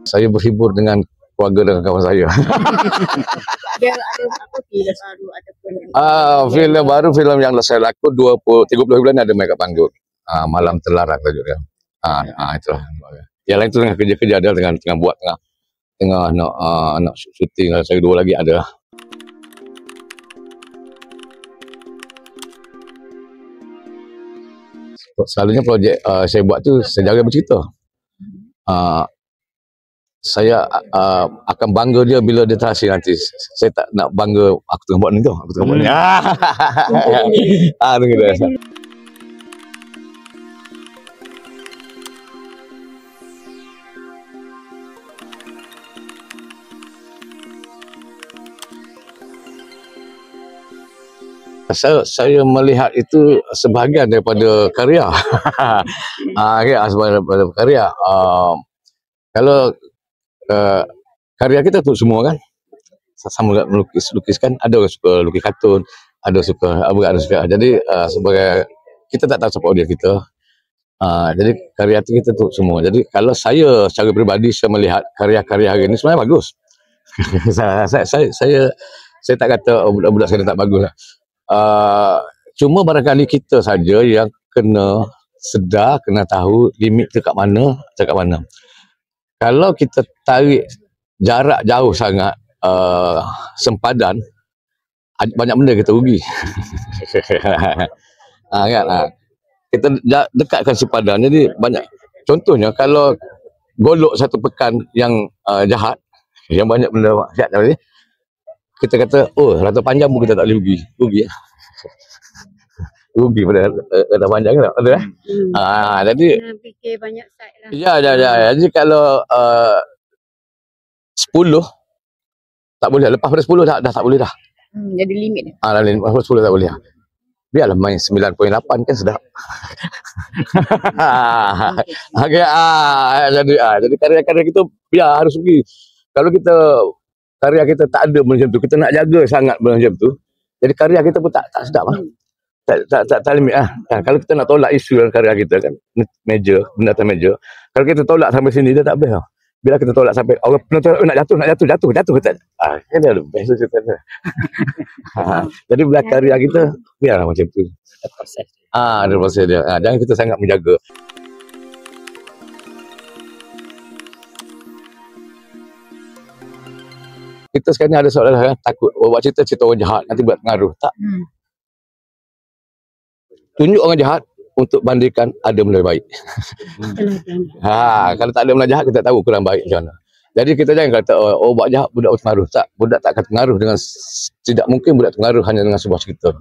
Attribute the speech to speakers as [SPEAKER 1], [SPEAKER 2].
[SPEAKER 1] Saya berhibur dengan keluarga dan kawan saya.
[SPEAKER 2] Dia ada apa filem baru ataupun
[SPEAKER 1] Filem baru, filem yang saya lakon 30 bulan ada main kat panggung. Malam Terlarang tajuk dia. Itulah. Yang lain tu tengah kerja-kerja ada tengah buat tengah nak syuting. Saya 2 lagi ada. Selalunya projek saya buat tu saya jaga bercerita. Saya akan bangga dia bila dia terhasil nanti. Saya tak nak bangga aku tengah buat ni tu, aku tengah buat ni. Tunggu dia. Saya melihat itu sebahagian daripada karya. Sebahagian daripada karya. Kalau karya kita tu semua kan, sama melukis kan, ada orang suka lukis kartun, ada suka ada suka. Jadi sebagai kita tak tahu siapa audiens kita. Jadi karya tu kita tu semua. Jadi kalau saya secara peribadi saya melihat karya-karya hari ni sebenarnya bagus. saya tak kata budak-budak sekarang tak bagus lah. Cuma barangkali kita saja yang kena sedar, kena tahu limit tu kat mana, Kalau kita tarik jarak jauh sangat, sempadan, banyak benda kita rugi. Kan? Kita dekatkan sempadan, jadi banyak. Contohnya kalau golok satu pekan yang jahat, yang banyak benda maksiat tadi, kita kata, rata panjang pun kita tak boleh rugi. Rugi pada rata panjang kan? Ada jadi
[SPEAKER 2] fikir banyak side lah.
[SPEAKER 1] Ya. Jadi kalau 10 tak boleh. Lepas pada 10 dah tak boleh dah.
[SPEAKER 2] Jadi limit.
[SPEAKER 1] Lepas pada 10 tak boleh. Biarlah main 9.8 kan sedap. Okay. Jadi karya-karya kita biar harus pergi. Kalau karya kita tak ada macam tu, kita nak jaga sangat macam tu, jadi karya kita pun tak sedap lah. Tak limit lah. Kalau kita nak tolak isu dalam karya kita kan, benda atas meja, kalau kita tolak sampai sini dia tak best lah. Bila kita tolak sampai orang penonton nak jatuh kita kan dia ada best cerita dia. Jadi bila karya kita biarlah macam tu. Ada proses dia. Jangan kita sangat menjaga. Kita sekarang ni ada soalan takut buat cerita orang jahat nanti buat pengaruh. Tak. Tunjuk orang jahat untuk bandingkan ada benda baik. Kalau tak ada benda jahat kita tahu kurang baik macam mana. Jadi kita jangan kata buat jahat budak berpengaruh. Tak, budak tak akan pengaruh dengan tidak mungkin budak pengaruh hanya dengan sebuah cerita.